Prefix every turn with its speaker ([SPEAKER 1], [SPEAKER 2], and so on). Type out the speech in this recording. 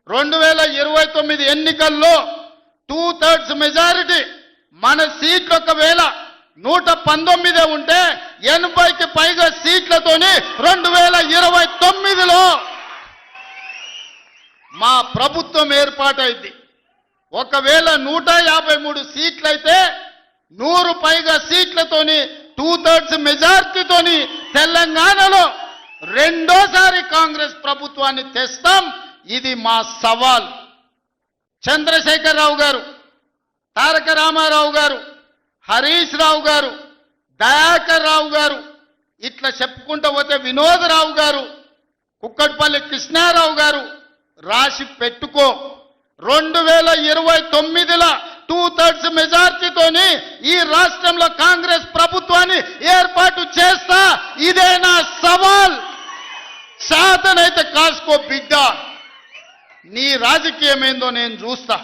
[SPEAKER 1] 2029 ఎన్నికల్లో 2/3 మెజారిటీ మన సీట్లు ఒకవేళ 119 ఉంటే 80కి పైగా సీట్లతోని 2029లో మా ప్రభుత్వం ఏర్పాటైంది. ఒకవేళ 153 సీట్లయితే 100 పైగా సీట్లతోని 2/3 మెజారిటీతోని తెలంగాణలో రెండోసారి కాంగ్రెస్ ప్రభుత్వాన్ని తెస్తాం. ఇది మా సవాల్. చంద్రశేఖరరావు గారు, తారక రామారావు గారు, హరీష్ రావు గారు, దయాకర్ రావు గారు, ఇట్లా చెప్పుకుంటూ పోతే వినోదరావు గారు, కుక్కట్పల్లి కృష్ణారావు గారు రాసి పెట్టుకో. 2029లో 2/3 మెజార్టీతోని ఈ రాష్ట్రంలో కాంగ్రెస్ ప్రభుత్వాన్ని ఏర్పాటు చేస్తా. ఇదే నా సవాల్. శాతనైతే కాసుకో బిడ్డ, నీ రాజకీయం ఏందో నేను చూస్తా.